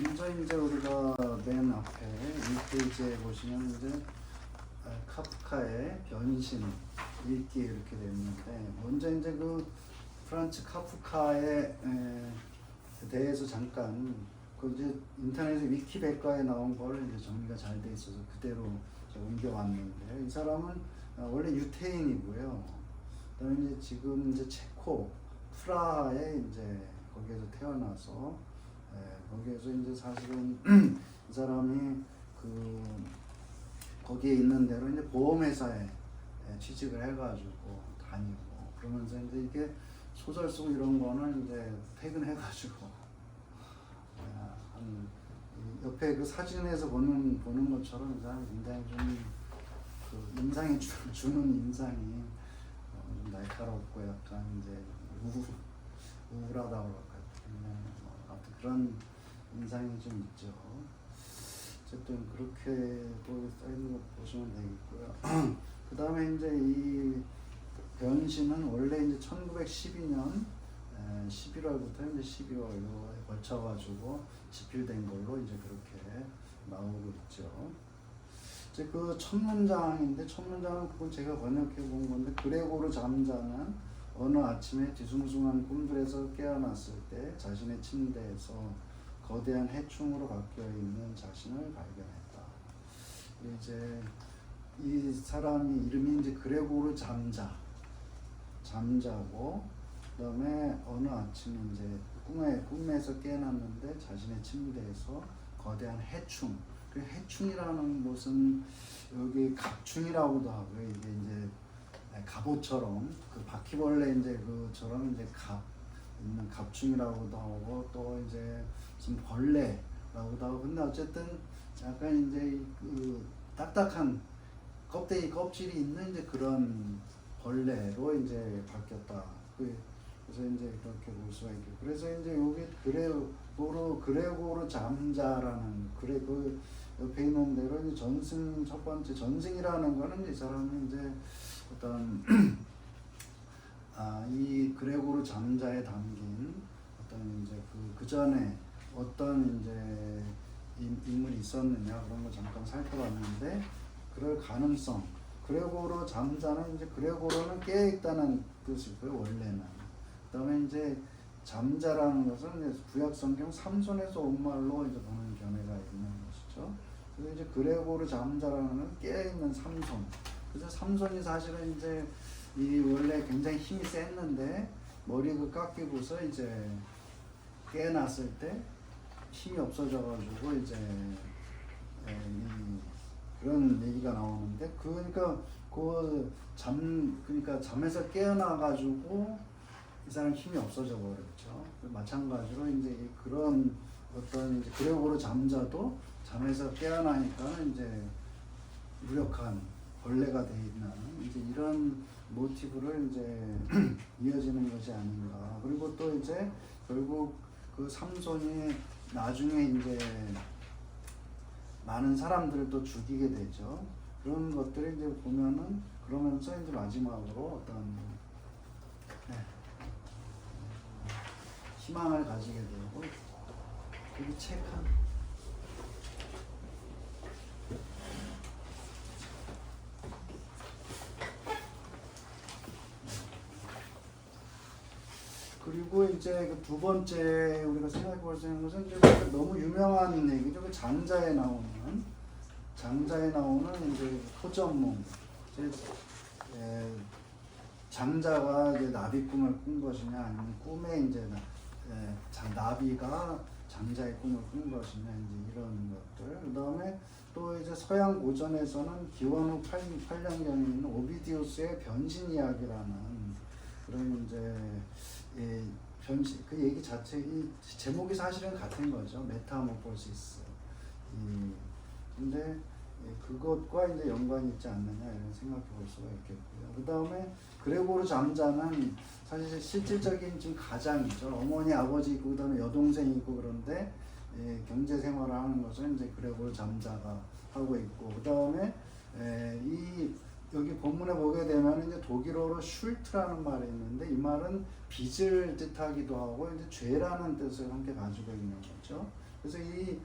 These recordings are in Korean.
먼저 이제 우리가 맨 앞에 1페이지에 보시면 이제 카프카의 변신 읽기 이렇게 되어 있는데, 먼저 이제 그 프란츠 카프카에 대해서 잠깐 그 이제 인터넷 위키백과에 나온 걸 이제 정리가 잘 돼 있어서 그대로 제가 옮겨왔는데, 이 사람은 원래 유태인이고요. 그다음에 이제 지금 이제 체코 프라하에 이제 거기에서 태어나서 거기에서 이제 사실은 이 사람이 그 거기에 있는 대로 이제 보험회사에 취직을 해가지고 다니고, 그러면서 이제 이게 소설 쓰고 이런 거는 이제 퇴근해가지고 한 옆에 그 사진에서 보는 것처럼 이 사람이 굉장히 좀 그 인상이 주는 인상이 좀 날카롭고 약간 이제 우울하다고 그럴까요? 아무튼 그런 인상이 좀 있죠. 어쨌든 그렇게 또 써있는 거 보시면 되겠고요. 그 다음에 이제 이 변신은 원래 이제 1912년 11월부터 이제 12월에 걸쳐가지고 집필된 걸로 이제 그렇게 나오고 있죠. 이제 그 첫 문장인데, 첫 문장은 그건 제가 번역해 본 건데, 그레고르 잠자는 어느 아침에 뒤숭숭한 꿈들에서 깨어났을 때 자신의 침대에서 거대한 해충으로 바뀌어 있는 자신을 발견했다. 이제 이 사람이 이름이 이제 그레고르 잠자고, 그다음에 어느 아침에 이제 꿈에서 깨어났는데 자신의 침대에서 거대한 해충. 그 해충이라는 것은 여기 갑충이라고도 하고요. 이게 이제 갑옷처럼 그 바퀴벌레 이제 그처럼 이제 있는 갑충이라고도 하고, 또 이제 무슨 벌레라고도 하고, 근데 어쨌든 약간 이제 그 딱딱한 껍질이 있는 이제 그런 벌레로 이제 바뀌었다. 그래서 이제 그렇게 볼 수가 있고, 그래서 이제 여기 그레고르 잠자라는 그 옆에 있는 대로 이제 전승, 첫 번째 전승이라는 거는 이 사람이 이제 어떤 이 그레고르 잠자에 담긴 어떤 이제 그 전에 어떤 이제 인물이 있었느냐 그런 거 잠깐 살펴봤는데, 그럴 가능성. 그레고르 잠자는 이제 그레고르는 깨어 있다는 뜻이고요, 원래는. 그다음에 이제 잠자라는 것은 이제 구약 성경 삼손에서 온 말로 이제 보는 견해가 있는 것이죠. 그래서 이제 그레고르 잠자라는 깨어 있는 삼손. 그래서 삼손이 사실은 이제 이 원래 굉장히 힘이 셌는데 머리를 깎이고서 이제 깨어났을 때 힘이 없어져가지고 이제 그런 얘기가 나오는데, 그러니까 그러니까 잠에서 깨어나가지고 이 사람 힘이 없어져 버렸죠. 마찬가지로 이제 그런 어떤 이제 그레고르 잠자도 잠에서 깨어나니까는 이제 무력한 벌레가 돼 있는 이제 이런 모티브를 이제 이어지는 것이 아닌가. 그리고 또 이제 결국 그 삼손이 나중에 이제 많은 사람들을 또 죽이게 되죠. 그런 것들을 이제 보면은, 그러면서 이제 마지막으로 어떤 희망을 가지게 되고, 여기 책 한 그리고 이제 그 두 번째 우리가 생각해 볼 수 있는 것은 이제 너무 유명한 얘기죠. 그 장자에 나오는 이제 토전몽. 장자가 이제 나비 꿈을 꾼 것이냐, 아니면 꿈에 이제 나비가 장자의 꿈을 꾼 것이냐, 이제 이런 것들. 그 다음에 또 이제 서양 고전에서는 기원 후 8년경에 있는 오비디우스의 변신 이야기라는 그런 이제 변신, 그 얘기 자체, 이 제목이 사실은 같은 거죠. 메타모포시스. 근데 그것과 이제 연관이 있지 않느냐 이런 생각해 볼 수가 있겠고요. 그 다음에 그레고르 잠자는 사실 실질적인 지금 가장이죠. 어머니, 아버지 있고 그다음에 여동생이 있고, 그런데 경제 생활을 하는 것은 이제 그레고르 잠자가 하고 있고, 그 다음에 이 여기 본문에 보게 되면 이제 독일어로 슐트라는 말이 있는데, 이 말은 빚을 뜻하기도 하고 이제 죄라는 뜻을 함께 가지고 있는 거죠. 그래서 이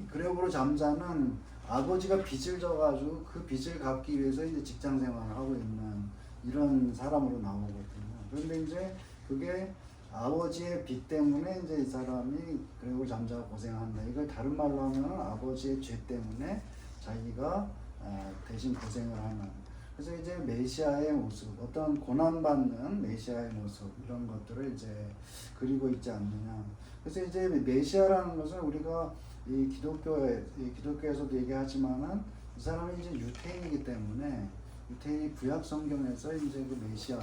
그레고르 잠자는 아버지가 빚을 져가지고 그 빚을 갚기 위해서 이제 직장 생활을 하고 있는 이런 사람으로 나오거든요. 그런데 이제 그게 아버지의 빚 때문에 이제 이 사람이 그레고르 잠자가 고생한다. 이걸 다른 말로 하면 아버지의 죄 때문에 자기가 대신 고생을 하는. 그래서 이제 메시아의 모습, 어떤 고난받는 메시아의 모습 이런 것들을 이제 그리고 있지 않느냐. 그래서 이제 메시아라는 것은 우리가 이 기독교에서도 얘기하지만은 이 사람은 이제 유태인이기 때문에 유태인 구약 성경에서 이제 그 메시아,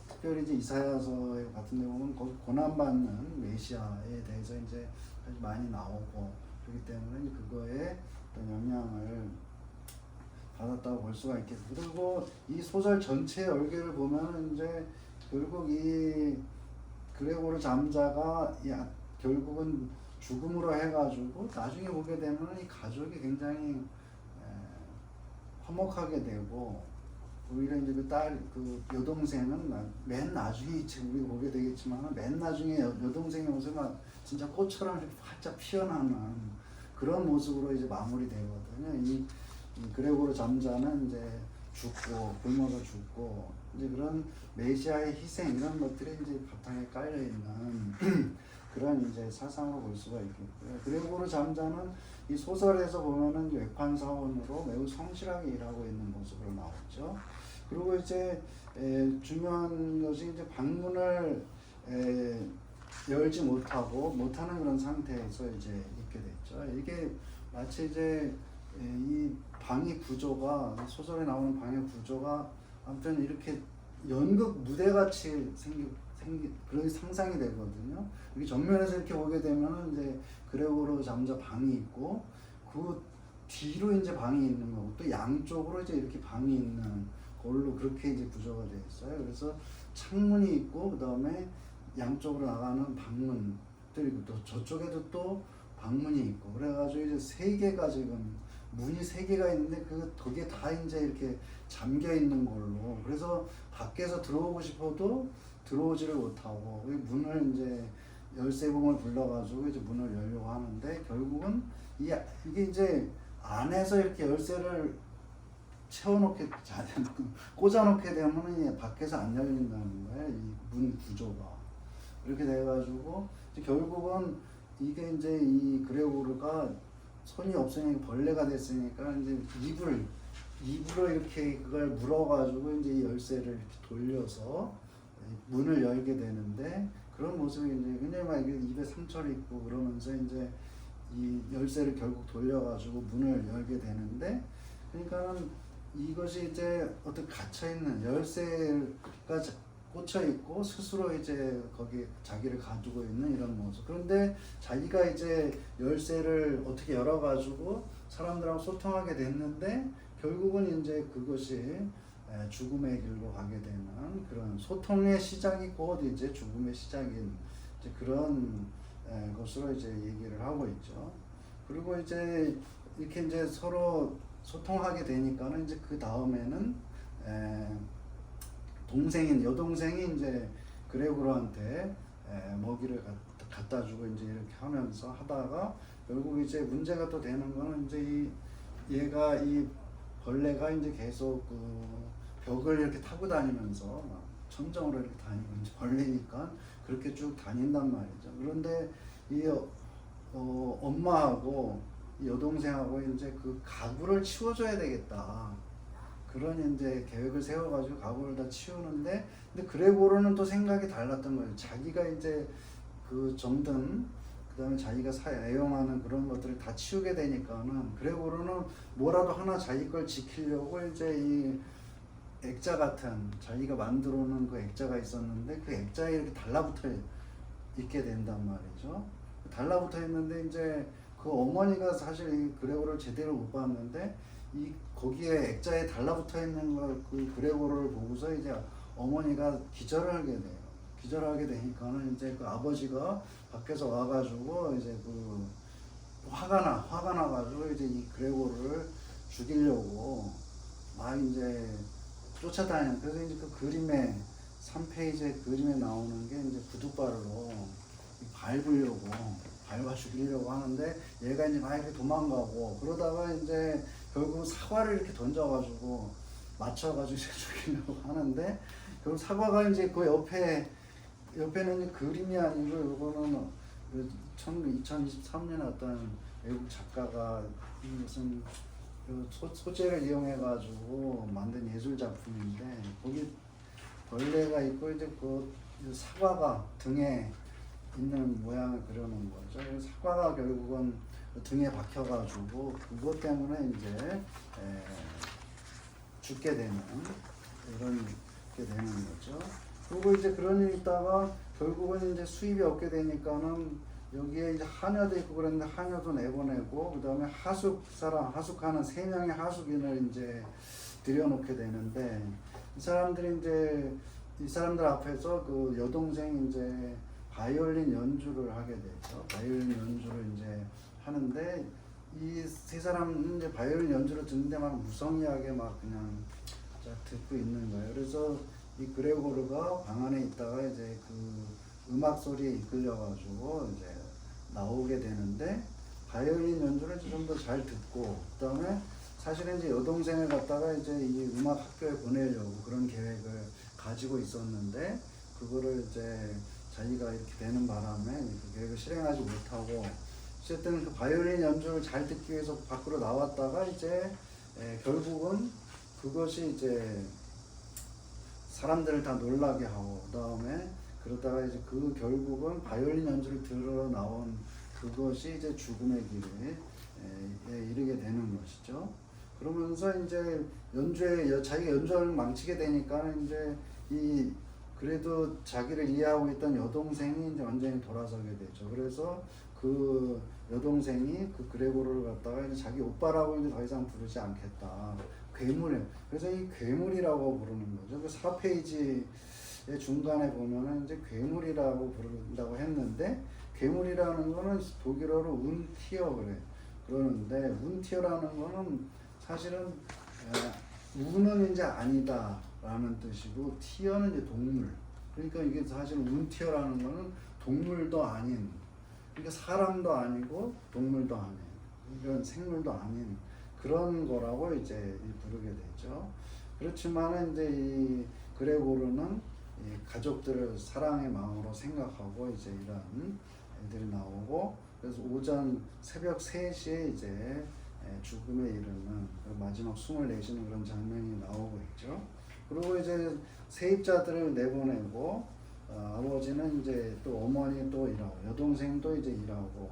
특별히 이제 이사야서 같은 데 보면 거기 고난받는 메시아에 대해서 이제 아주 많이 나오고 그렇기 때문에 그거에 어떤 영향을 받았다고 볼 수가 있겠고, 그리고 이 소설 전체의 얼개를 보면은 이제 결국 이 그레고르 잠자가 결국은 죽음으로 해가지고 나중에 보게 되면 이 가족이 굉장히 화목하게 되고, 오히려 이제 그 여동생은 맨 나중에 지금 우리가 보게 되겠지만 맨 나중에 여동생의 모습은 진짜 꽃처럼 이렇게 활짝 피어나는 그런 모습으로 이제 마무리되거든요. 이 그레고르 잠자는 이제 죽고 굶어서 죽고 이제 그런 메시아의 희생 이런 것들이 이제 바탕에 깔려 있는 그런 이제 사상으로 볼 수가 있겠고요. 그레고르 잠자는 이 소설에서 보면은 외판 사원으로 매우 성실하게 일하고 있는 모습으로 나오죠. 그리고 이제 중요한 것이 이제 방문을 열지 못하는 그런 상태에서 이제 있게 됐죠. 이게 마치 이제 이 방의 구조가, 소설에 나오는 방의 구조가 아무튼 이렇게 연극 무대같이 그런 상상이 되거든요. 이렇게 정면에서 이렇게 보게 되면은 이제 그레고르 잠자 방이 있고 그 뒤로 이제 방이 있는 거고 또 양쪽으로 이제 이렇게 방이 있는 걸로 그렇게 이제 구조가 되어 있어요. 그래서 창문이 있고 그 다음에 양쪽으로 나가는 방문들이 있고 또 저쪽에도 또 방문이 있고 그래가지고 이제 세 개가 지금 문이 세 개가 있는데 거기에 다 이제 이렇게 잠겨 있는 걸로, 그래서 밖에서 들어오고 싶어도 들어오지를 못하고 문을 이제 열쇠공을 불러가지고 이제 문을 열려고 하는데 결국은 이게 이제 안에서 이렇게 열쇠를 꽂아놓게 되면 밖에서 안 열린다는 거예요. 이 문 구조가 이렇게 돼가지고 결국은 이게 이제 이 그레고르가 손이 없으니까 벌레가 됐으니까 이제 입으로 이렇게 그걸 물어가지고 이제 이 열쇠를 이렇게 돌려서 문을 열게 되는데 그런 모습이 이제 굉장히 막 입에 상처를 입고 그러면서 이제 이 열쇠를 결국 돌려가지고 문을 열게 되는데, 그러니까는 이것이 이제 어떤 갇혀있는 열쇠가 꽂혀 있고 스스로 이제 거기 자기를 가두고 있는 이런 모습. 그런데 자기가 이제 열쇠를 어떻게 열어가지고 사람들하고 소통하게 됐는데 결국은 이제 그것이 죽음의 길로 가게 되는 그런 소통의 시작이 곧 이제 죽음의 시작인 이제 그런 것으로 이제 얘기를 하고 있죠. 그리고 이제 이렇게 이제 서로 소통하게 되니까는 이제 그 다음에는 여동생이 이제 그레고르한테 먹이를 갖다 주고 이제 이렇게 하면서 하다가 결국 이제 문제가 또 되는 거는 이제 이 벌레가 이제 계속 그 벽을 이렇게 타고 다니면서 천정으로 이렇게 다니고 이제 벌레니까 그렇게 쭉 다닌단 말이죠. 그런데 엄마하고 여동생하고 이제 그 가구를 치워줘야 되겠다. 그런 이제 계획을 세워가지고 가구를 다 치우는데, 근데 그레고르는 또 생각이 달랐던 거예요. 자기가 이제 그 정든, 그 다음에 자기가 애용하는 그런 것들을 다 치우게 되니까는 그레고르는 뭐라도 하나 자기 걸 지키려고 이제 이 액자 같은 자기가 만들어 놓은 그 액자가 있었는데 그 액자에 이렇게 달라붙어 있게 된단 말이죠. 달라붙어 있는데 이제 그 어머니가 사실 이 그레고르를 제대로 못 봤는데 거기에 액자에 달라붙어 있는 그 그레고르를 보고서 이제 어머니가 기절을 하게 돼요. 기절하게 되니까는 이제 그 아버지가 밖에서 와가지고 이제 그 화가 나가지고 이제 이 그레고르를 죽이려고 막 이제 쫓아다니는. 그래서 이제 그 그림에 3페이지의 그림에 나오는 게 이제 구둣발로 밟으려고 밟아 죽이려고 하는데 얘가 이제 막 이렇게 도망가고 그러다가 이제 결국 사과를 이렇게 던져가지고 맞춰가지고 이제 죽이려고 하는데 결국 사과가 이제 그 옆에는 이제 그림이 아니고 이거는 그 2023년에 어떤 외국 작가가 무슨 그 소재를 이용해 가지고 만든 예술 작품인데 거기 벌레가 있고 이제 그 사과가 등에 있는 모양을 그려놓은 거죠. 그래서 사과가 결국은 등에 박혀가지고 그것 때문에 이제 죽게 되는 이런 게 되는 거죠. 그리고 이제 그런 일이 있다가 결국은 이제 수입이 없게 되니까는 여기에 이제 하녀도 있고 그랬는데 하녀도 내보내고 그 다음에 하숙하는 3명의 하숙인을 이제 들여놓게 되는데 이 사람들 앞에서 그 여동생이 이제 바이올린 연주를 하게 되죠. 바이올린 연주를 이제 하는데 이 3사람은 이제 바이올린 연주를 듣는데 막 무성의하게 막 그냥 듣고 있는 거예요. 그래서 이 그레고르가 방 안에 있다가 이제 그 음악 소리에 이끌려가지고 이제 나오게 되는데 바이올린 연주를 좀 더 잘 듣고 그 다음에 사실은 이제 여동생을 갖다가 이제 이 음악 학교에 보내려고 그런 계획을 가지고 있었는데 그거를 이제 자기가 이렇게 되는 바람에 그 계획을 실행하지 못하고 어쨌든 그 바이올린 연주를 잘 듣기 위해서 밖으로 나왔다가 이제 결국은 그것이 이제 사람들을 다 놀라게 하고 그 다음에 그러다가 이제 그 결국은 바이올린 연주를 들으러 나온 그것이 이제 죽음의 길에 이르게 되는 것이죠. 그러면서 이제 자기가 연주를 망치게 되니까 이제 그래도 자기를 이해하고 있던 여동생이 이제 완전히 돌아서게 되죠. 그래서 그 여동생이 그 그레고르를 갖다가 이제 자기 오빠라고 이제 더 이상 부르지 않겠다. 괴물이에요. 그래서 이 괴물이라고 부르는 거죠. 그 4페이지의 중간에 보면은 이제 괴물이라고 부른다고 했는데 괴물이라는 거는 독일어로 운티어 그러는데 운티어라는 거는 사실은 우는 이제 아니다라는 뜻이고 티어는 이제 동물. 그러니까 이게 사실 운티어라는 거는 동물도 아닌, 그러니까 사람도 아니고 동물도 아닌, 이런 생물도 아닌 그런 거라고 이제 부르게 되죠. 그렇지만은 이제 이 그레고르는 이 가족들을 사랑의 마음으로 생각하고 이제 이런 애들이 나오고 그래서 새벽 3시에 이제 죽음에 이르는 마지막 숨을 내쉬는 그런 장면이 나오고 있죠. 그리고 이제 세입자들을 내보내고 아버지는 이제 또 어머니 또 일하고 여동생도 이제 일하고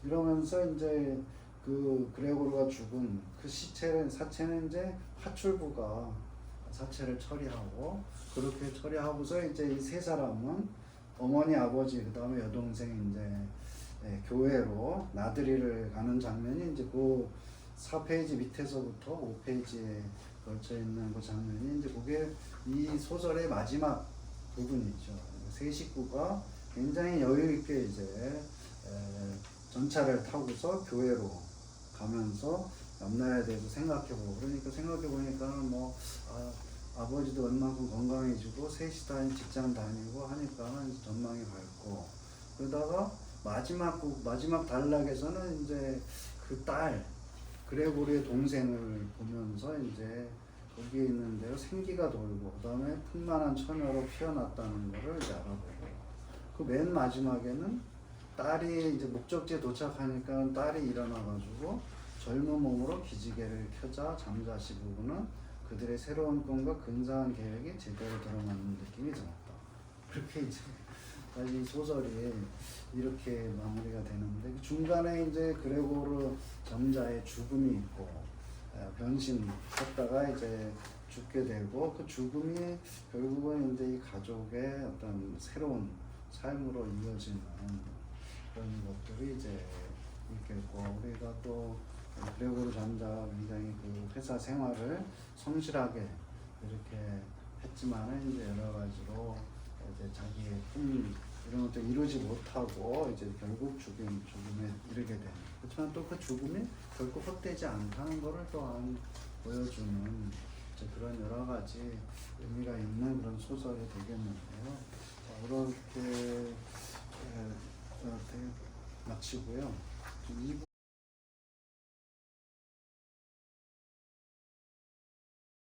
이러면서 이제 그 그레고르가 죽은 그 사체는 이제 파출부가 사체를 처리하고 그렇게 처리하고서 이제 이 3사람은 어머니 아버지 그 다음에 여동생 이제 교회로 나들이를 가는 장면이 이제 그 4페이지 밑에서부터 5페이지에 걸쳐 있는 그 장면이 이제 그게 이 소설의 마지막 부분이죠. 3식구가 굉장히 여유 있게 이제 전차를 타고서 교회로 가면서 앞날에 대해서 생각해보고 그러니까 생각해보니까는 뭐 아버지도 얼마큼 건강해지고 셋이 다 직장 다니고 하니까 전망이 밝고 그러다가 마지막 단락에서는 이제 그 딸 그레고르의 동생을 보면서 이제 거기에 있는데요 생기가 돌고 그 다음에 풍만한 처녀로 피어났다는 것을 이제 알아보고 그 맨 마지막에는 딸이 이제 목적지에 도착하니까 딸이 일어나가지고 젊은 몸으로 기지개를 켜자 잠자시 부부는 그들의 새로운 꿈과 근사한 계획이 제대로 드러나는 느낌이 들었다. 그렇게 이제 이 소설이 이렇게 마무리가 되는데 중간에 이제 그레고르 전자의 죽음이 있고 변신했다가 이제 죽게 되고 그 죽음이 결국은 이제 이 가족의 어떤 새로운 삶으로 이어지는 그런 것들이 이제 있겠고 우리가 또 그레고르 전자가 굉장히 그 회사 생활을 성실하게 이렇게 했지만은 이제 여러 가지로 이제 자기의 꿈 이런 것도 이루지 못하고 이제 결국 죽음에 이르게 되는. 그렇지만 또 그 죽음이 결코 헛되지 않다는 것을 또한 보여주는 이제 그런 여러 가지 의미가 있는 그런 소설이 되겠는데요. 그렇게 마치고요. 좀 2부